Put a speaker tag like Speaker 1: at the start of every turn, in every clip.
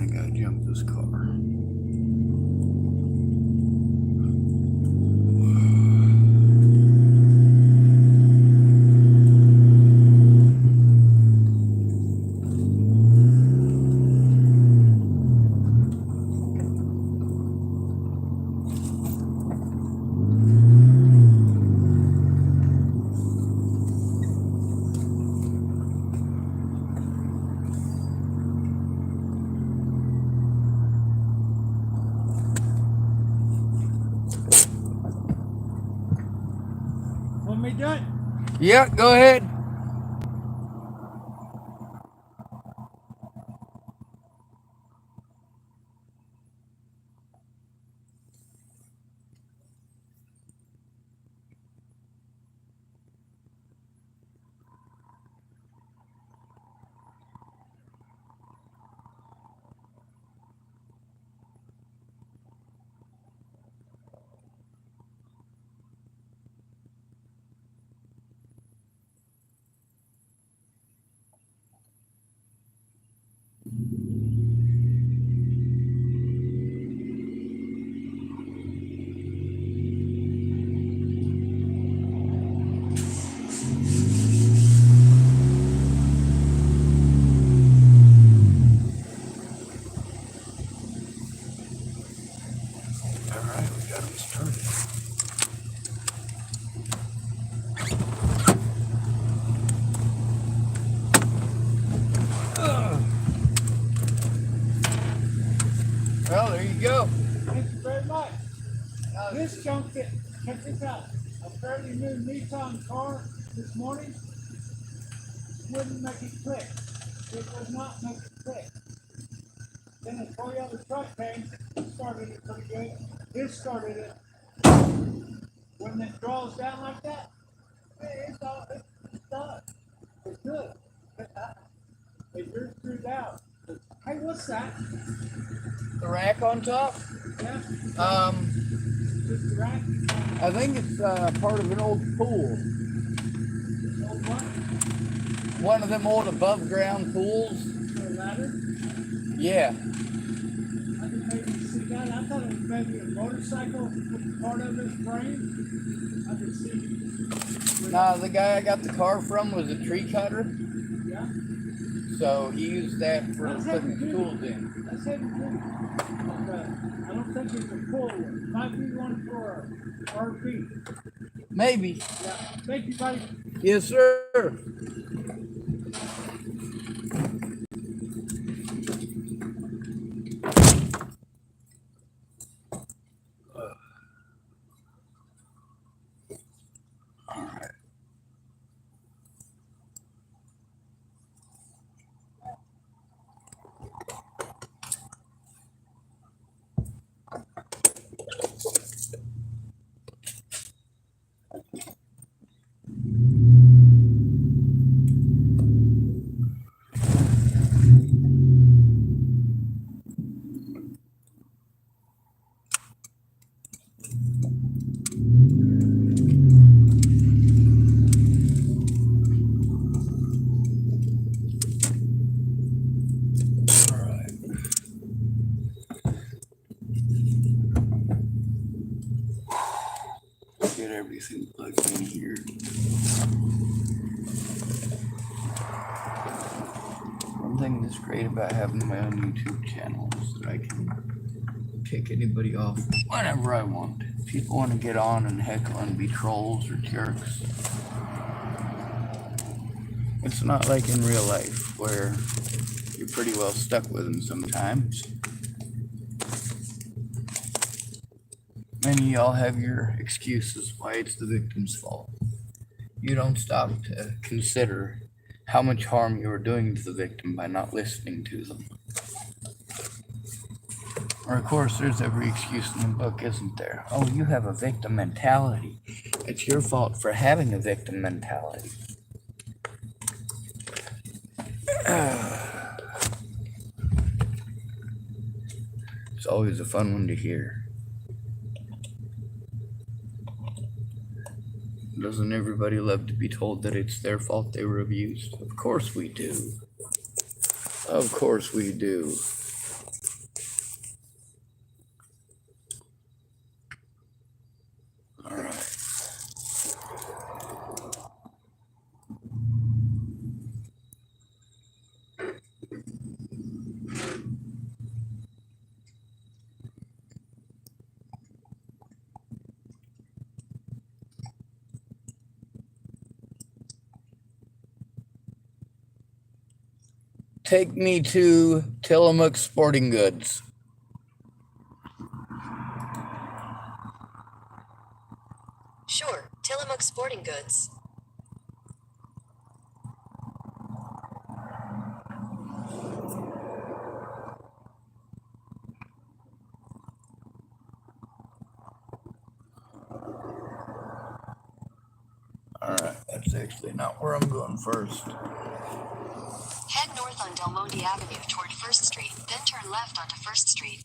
Speaker 1: I gotta jump this car.
Speaker 2: Want me done?
Speaker 1: Yeah, go ahead. All right, we got him started. Well, there you go.
Speaker 2: Thank you very much. This junk that, check this out. A fairly new Nissan car this morning wouldn't make it click. It would not make it click. Then a Toyota truck came, started it pretty good. This started it. When it draws down like that, it's done. It's good. It yours screwed out. Hey, what's that?
Speaker 1: The rack on top.
Speaker 2: Yeah,
Speaker 1: Um,
Speaker 2: just the rack.
Speaker 1: I think it's part of an old pool.
Speaker 2: Old what?
Speaker 1: One of them old above ground pools.
Speaker 2: The ladder.
Speaker 1: Yeah.
Speaker 2: I didn't maybe see that. I thought it was maybe a motorcycle part of his frame. I could see.
Speaker 1: Nah, the guy I got the car from was a tree cutter,
Speaker 2: Yeah.
Speaker 1: so he used that for
Speaker 2: That's
Speaker 1: putting
Speaker 2: heavy duty.
Speaker 1: tools in.
Speaker 2: That's heavy duty. But I don't think it's a full one. Might be one for a RV.
Speaker 1: Maybe.
Speaker 2: Yeah. Thank you, buddy.
Speaker 1: Yes, sir. All right. All right. Get everything plugged in here. One thing that's great about having my own YouTube channel is that I can kick anybody off whenever I want. If people want to get on and heckle and be trolls or jerks, it's not like in real life where you're pretty well stuck with them sometimes. Many of y'all have your excuses why it's the victim's fault. You don't stop to consider how much harm you are doing to the victim by not listening to them. Or of course, there's every excuse in the book, isn't there? Oh, you have a victim mentality. It's your fault for having a victim mentality. It's always a fun one to hear. Doesn't everybody love to be told that it's their fault they were abused? Of course we do. Of course we do. Take me to Tillamook Sporting Goods.
Speaker 3: Sure, Tillamook Sporting Goods.
Speaker 1: Alright, that's actually not where I'm going first.
Speaker 3: Head north on Del Monte Avenue toward 1st Street, then turn left onto 1st Street.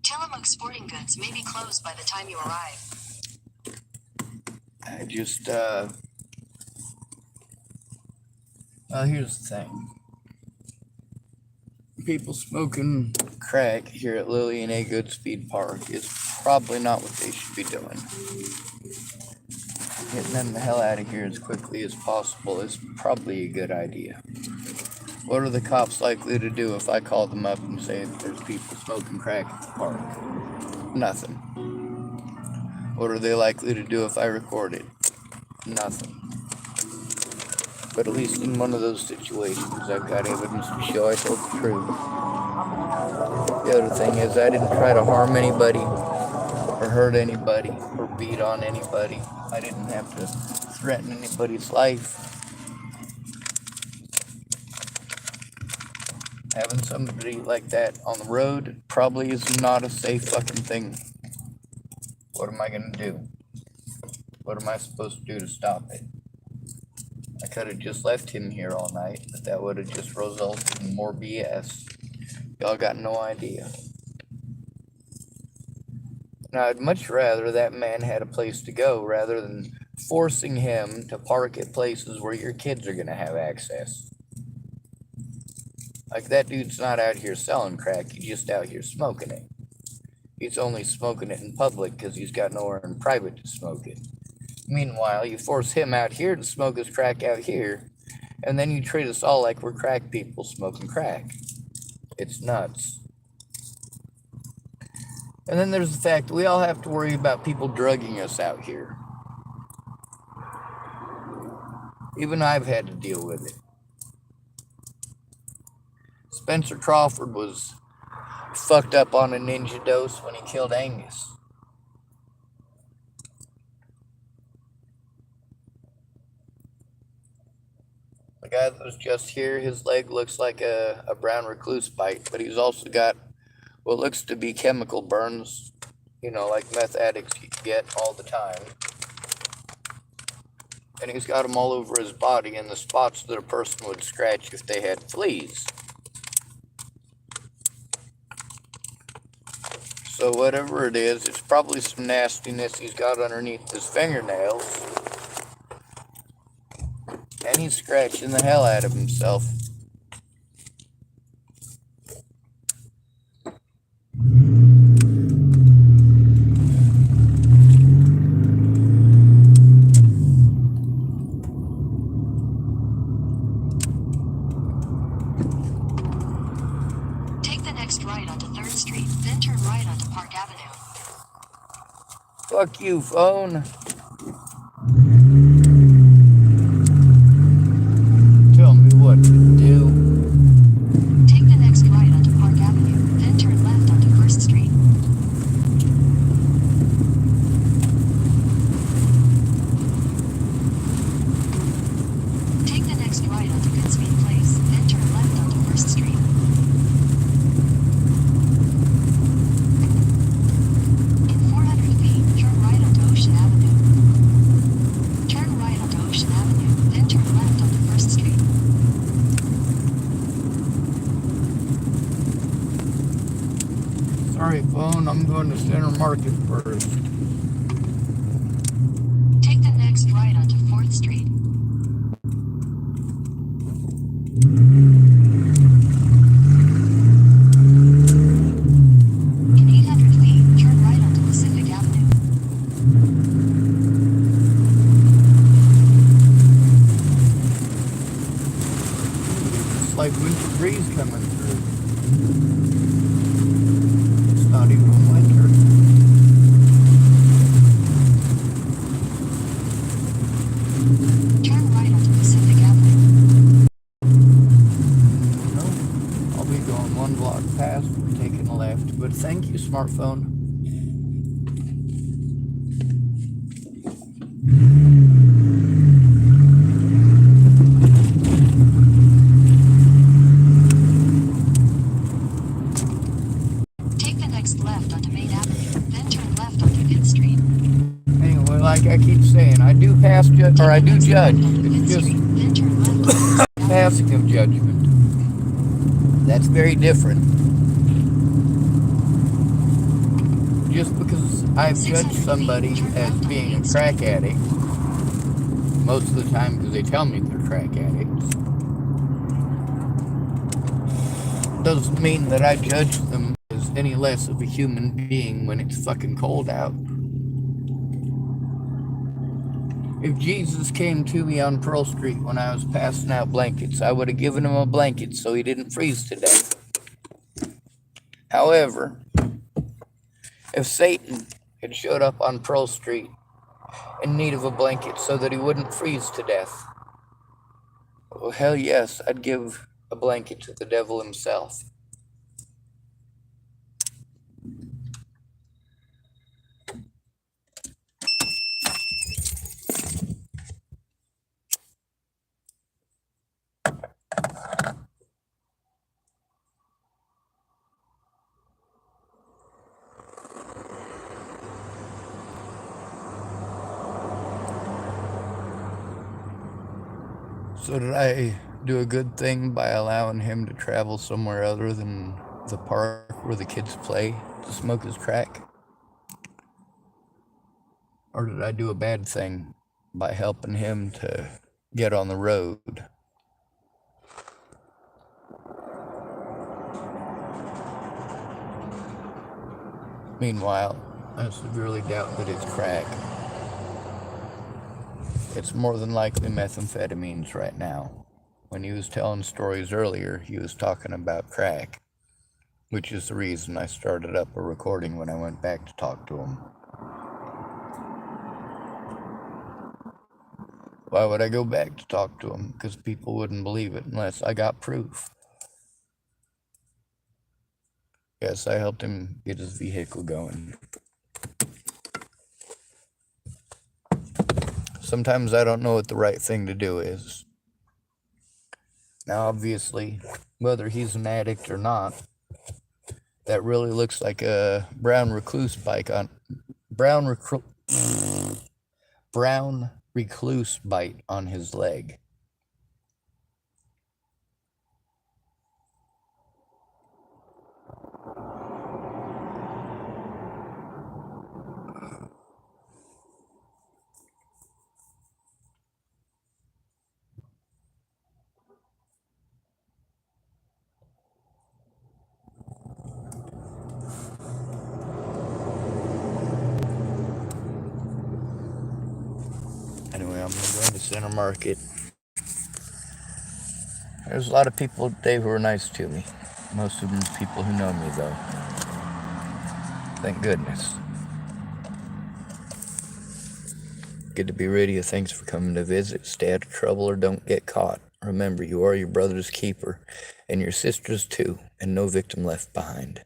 Speaker 3: Tillamook Sporting Goods may be closed by the time you arrive.
Speaker 1: I just, well, here's the thing. People smoking crack here at Lily and A Goodspeed Park is probably not what they should be doing. Getting them the hell out of here as quickly as possible is probably a good idea. What are the cops likely to do if I call them up and say there's people smoking crack at the park? Nothing. What are they likely to do if I record it? Nothing. But at least in one of those situations, I've got evidence to show I told the truth. The other thing is, I didn't try to harm anybody, or hurt anybody, or beat on anybody. I didn't have to threaten anybody's life. Having somebody like that on the road probably is not a safe fucking thing. What am I gonna do? What am I supposed to do to stop it? I could have just left him here all night, but that would have just resulted in more BS. Y'all got no idea. Now, I'd much rather that man had a place to go rather than forcing him to park at places where your kids are gonna have access. Like, that dude's not out here selling crack, he's just out here smoking it. He's only smoking it in public because he's got nowhere in private to smoke it. Meanwhile, you force him out here to smoke his crack out here, and then you treat us all like we're crack people smoking crack. It's nuts. And then there's the fact that we all have to worry about people drugging us out here. Even I've had to deal with it. Spencer Crawford was fucked up on a ninja dose when he killed Angus. The guy that was just here, his leg looks like a brown recluse bite, but he's also got what looks to be chemical burns, you know, like meth addicts get all the time. And he's got them all over his body in the spots that a person would scratch if they had fleas. So whatever it is, it's probably some nastiness he's got underneath his fingernails. And he's scratching the hell out of himself.
Speaker 3: Take the next right onto 3rd Street, then turn right onto Park Avenue.
Speaker 1: Fuck you, phone. Tell me what to do.
Speaker 3: Take the next right onto Park Avenue, then turn left onto 1st Street. Take the next right onto Goodspeed Place, then turn left onto 1st Street. In 400 feet, turn right onto Ocean Avenue. Turn right onto Ocean Avenue, then turn left onto 1st Street.
Speaker 1: Sorry, phone, I'm going to Center Market first.
Speaker 3: Take the next right onto 4th Street. In 800 feet, turn right onto Pacific Avenue.
Speaker 1: It's like winter breeze coming through. It's not even winter.
Speaker 3: Turn right onto Pacific Avenue.
Speaker 1: No, We going one block past, we're taking a left. But thank you, smartphone.
Speaker 3: Take the next left onto Main Avenue, then turn left onto Fifth Street.
Speaker 1: Anyway, like I keep saying, I do pass or I do judge. It's just
Speaker 3: Then turn left onto
Speaker 1: passing of judgment. That's very different. Just because I've judged somebody as being a crack addict, most of the time because they tell me they're crack addicts, doesn't mean that I judge them as any less of a human being when it's fucking cold out. If Jesus came to me on Pearl Street when I was passing out blankets, I would have given him a blanket so he didn't freeze to death. However, if Satan had showed up on Pearl Street in need of a blanket so that he wouldn't freeze to death, well, hell yes, I'd give a blanket to the devil himself. So did I do a good thing by allowing him to travel somewhere other than the park where the kids play to smoke his crack? Or did I do a bad thing by helping him to get on the road? Meanwhile, I severely doubt that it's crack. It's more than likely methamphetamines right now. When he was telling stories earlier, he was talking about crack, which is the reason I started up a recording when I went back to talk to him. Why would I go back to talk to him? Because people wouldn't believe it unless I got proof. Yes, I helped him get his vehicle going. Sometimes I don't know what the right thing to do is. Now, obviously, whether he's an addict or not, that really looks like a brown recluse bite on his leg. Anyway, I'm going to go into Center Market. There's a lot of people today who are nice to me. Most of them people who know me, though. Thank goodness. Good to be with you. Thanks for coming to visit. Stay out of trouble or don't get caught. Remember, you are your brother's keeper, and your sister's too, and no victim left behind.